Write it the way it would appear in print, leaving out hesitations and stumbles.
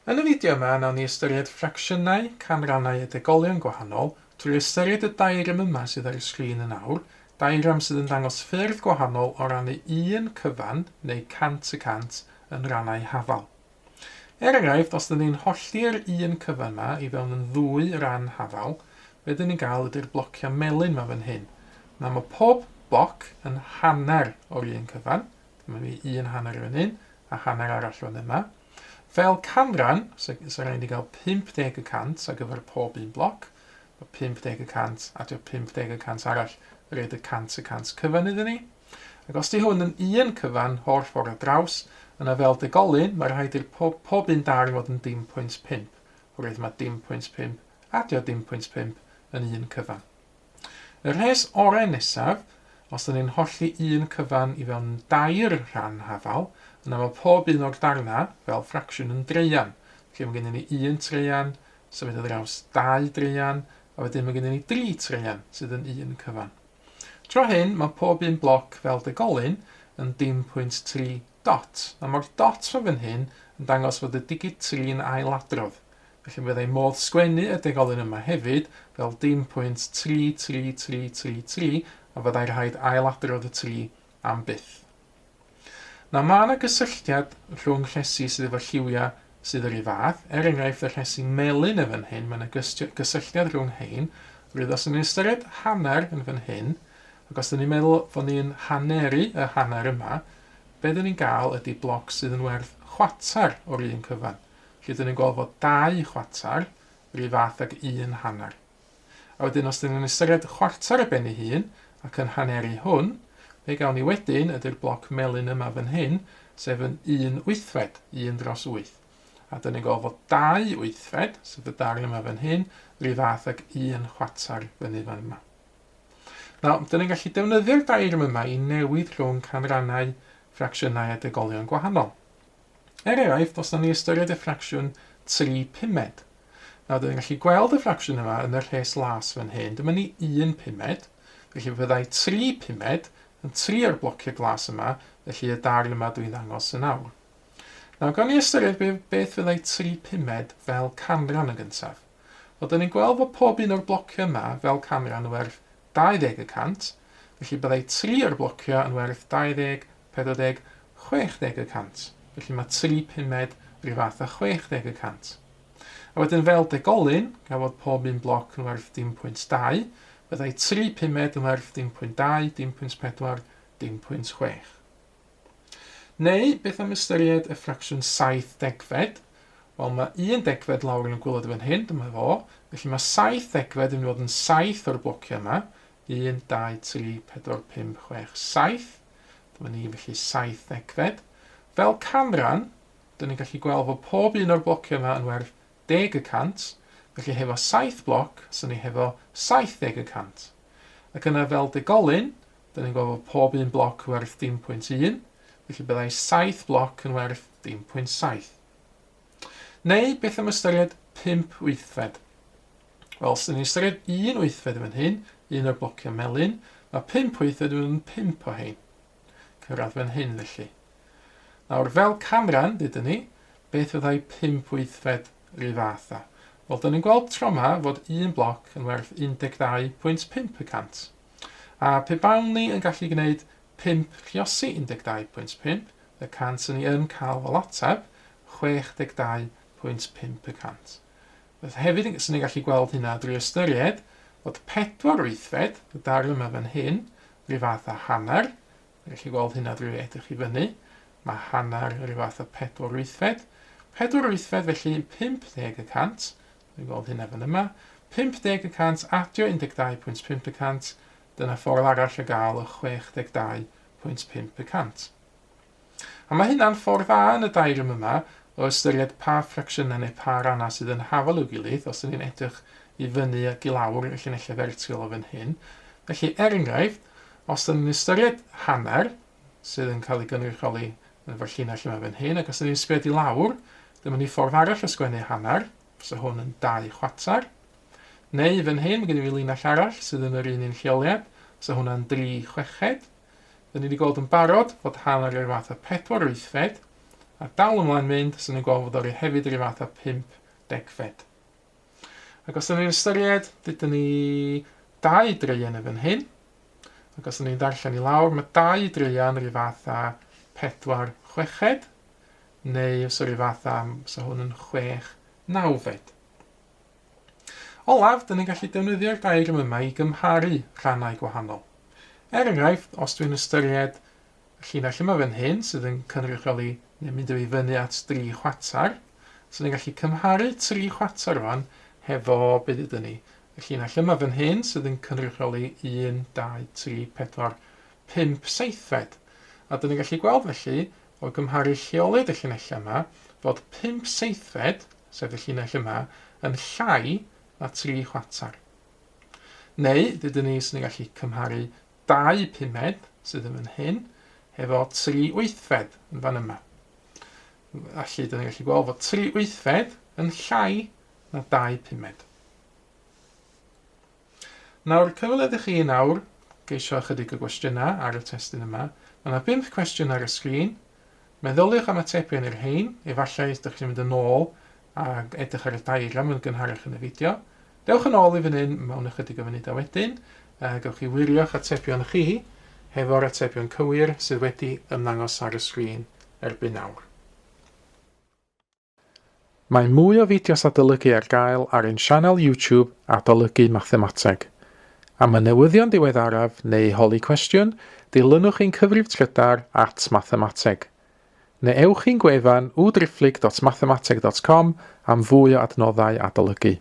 Yn y fideo yma, nawn ni ystyried ffracsiynau, canrannau a degolion gwahanol trwy ystyried y diagram yma sydd ar y sgrin yn awr, diagram sydd yn dangos ffyrdd gwahanol o rannu un cyfan neu cant y cant yn rannau hafal. Enghraifft, os ydyn ni'n holli'r un cyfan yma i fewn yn ddwy ran hafal, be dyn ni'n gael ydy'r blociau melyn yma fan hyn. Mae pob bloc yn hanner o'r un cyfan, dyma fi un hanner fan hyn a hanner arall fan yma. Fel canran, so rhaid ni gael 50% ar gyfer pob un bloc, 50% a 50% arall rhaid y cant cyfan iddyn ni. Ac os di hwn yn un cyfan holl ffordd ar draws, yna fel degolyn, mae rhaid i'r pob un darn fod yn 0.5. Oherwydd mae 0.5 a 0.5 yn un cyfan. Y rhes orau nesaf, os ydyn ni'n holli un cyfan i fewn dair rhan hafal, yna mae pob un o'r darna fel ffracsiwn yn dreian. Felly mae gennym ni un treian, symud ar draws 2 dreian, a wedyn mae gennym ni 3 treian sydd yn un cyfan. Tro hyn, mae pob un bloc fel degolyn yn 0.3 dot. A mae'r dot fan hyn yn dangos fod y digid 3 yn ailadrodd. Felly byddai modd sgwennu y degolyn yma hefyd fel 0.33333 a fyddai rhaid ailadrodd y 3 am byth. Nawr mae yna gysylltiad rhwng rhesi sydd efo lliwiau sydd yr un fath. Enghraifft y rhesi melyn yn fan hyn, mae yna gysylltiad rhwng hein. Rwydd os ni'n ystyried hanner yn fan hyn, ac os ni'n meddwl fod ni'n hanneru y hanner yma, be dyn ni'n gael ydy bloc sydd yn werth chwatar o'r un cyfan. Felly dyn ni'n gweld fod 2 chwatar, yr un fath ag 1 hanner. A wedyn os dyn ni'n ystyried chwartar y ben ei hun ac yn hanneru hwn, be gawn ni wedyn ydy'r bloc melyn yma fan hyn, sef yn 1/8, 1 dros 8. A dyn ni'n gweld fod 2/8, sef y darn yma fan hyn, rhyw fath ag 1 chwartar fyny fan yma. Nawr, dyn ni'n gallu defnyddio'r diagram yma i newid rhwng canrannau, ffracsiynau a degolion gwahanol. Enghraifft, os da ni ystyried y ffracsiwn 3/5. Nawr, dyn ni'n gallu gweld y ffracsiwn yma yn y rhes las fan hyn. Dyma ni 1/5, felly byddai 3/5 yn 3 o'r blociau glas yma, felly y darn yma dwi'n ddangos yn awr. Nawr, gawn ni ystyried beth fyddai 3/5 fel canran yn gyntaf. Wel, dyn ni'n gweld fod pob un o'r blociau yma fel canran yn werth 20%, felly byddai 3 o'r blociau yn werth 20, 40, 60%. Felly mae 3/5 rhyw fath a 60%. A wedyn fel degolyn, gafodd pob un bloc yn werth 0.2, byddai 3/5 yn werth 0.2, 0.4, 0.6. Neu, beth am ystyried y ffracsiwn 7 degfed? Wel, mae 1 degfed lawr yn y gwylod fan hyn, dyma fo. Felly mae 7 degfed yn fod yn 7 o'r blociau yma. 1, 2, 3, 4, 5, 6, 7. Dyma ni felly 7 degfed. Fel canran, dyn ni'n gallu gweld fod pob un o'r blociau yma yn werth 10%. Felly hefo 7 bloc, so ni hefo 70%. Ac yna fel degolyn, dyn ni'n gweld pob un bloc werth 0.1, felly byddai 7 bloc yn werth 0.7. Neu, beth am ystyried 5/8? Wel, os dyn ni'n ystyried 1/8 fan hyn, un o'r blociau melyn, mae 5/8 yn 5 o hein. Cyrraedd fan hyn, felly. Nawr, fel canran, dydyn ni, beth fyddai 5/8 rhyw fath a? Wel, dyn ni'n gweld tro yma fod un bloc yn werth 12.5%. A pe bawn ni yn gallu gwneud 5 rhiosi 12.5, y cant yn ni yn cael fel ateb 62.5%. Hefyd, sy'n ni'n gallu gweld hynna drwy ystyried fod 4/8, y darn yma fan hyn, rhyw fath a hanner. Ni'n gallu gweld hynna drwy edrych i fyny. Mae hanner rhyw fath a 4/8. 4/8 felly 50%. Ni'n gweld hynna fan yma. 50% adio 12.5%. Dyna ffordd arall o gael y 62.5%. A mae hynna'n ffordd dda yn y diagram yma o ystyried pa ffracsiynau neu pa rannau sydd yn hafal i'w gilydd os ydyn ni'n edrych i fyny ac i lawr y llinellau fertiol o fan hyn. Felly, enghraifft, os ydyn ni'n ystyried hanner sydd yn cael ei gynrychioli yn efo'r llinell yma fan hyn, ac os ydyn ni'n sbio i lawr, dyma ni ffordd arall o sgwennu hanner, so hwn yn 2 chwatar. Neu fan hyn, mae gen i fi linell arall sydd yn yr un lleoliad, so hwnna'n 3 chweched. Dyn ni wedi gweld yn barod fod hanner i'r fath o 4/8, A dal ymlaen mynd, so ni'n gweld fod o'r hefyd yr un fath â 5 degfed. Ac os yna ni'n ystyried, dydyn ni 2 dreian yn fan hyn. Ac os yna ni'n darllen i lawr, mae 2 dreian yr un fath â 4 chweched. Neu os o'r un fath â, so hwn yn 6 nawfed. Olaf, dyn ni'n gallu defnyddio'r diagram yma i gymharu rhannau gwahanol. Enghraifft, os dwi'n ystyried y llinell yma fan hyn, sydd yn cynrychioli neu mynd i fyny at 3 chwarter, so ni'n gallu cymharu 3 chwarter rwan hefo, beth ydyn ni, y llinell yma fan hyn, sydd yn cynrychioli 1, 2, 3, 4, 5 seithfed. A dyn ni'n gallu gweld felly, o gymharu lleoliad y llinell yma, fod 5 seithfed, sef y llinell yma, yn llai na 3 chwarter. Neu, dydyn ni sy'n gallu cymharu 2 pumed, sydd yn fan hyn, hefo 3 wythfed yn fan yma. Felly, dyn ni'n gallu gweld fod 3 wythfed yn llai na 2 pumed. Nawr, cyfle chi nawr, geisio ychydig o gwestiynau ar y testyn yma. Mae yna 5 cwestiwn ar y sgrin. Meddyliwch am atebion i'r rhain, efallai ydych chi'n mynd yn ôl a edrych ar y diagram yn gynharach yn y fideo. Dewch yn ôl i fan hyn mewn ychydig o funudau wedyn. Gewch chi wirio'ch atebion chi hefo'r atebion cywir sydd wedi ymddangos ar y sgrin erbyn nawr. Mae mwy o fideos adolygu ar gael ar ein sianel YouTube Adolygu Mathemateg. Am y newyddion diweddaraf neu holi cwestiwn, dilynwch ein cyfrif trydar @Mathemateg. Neu ewch i'n gwefan www.mathemateg.com am fwy o adnoddau adolygu.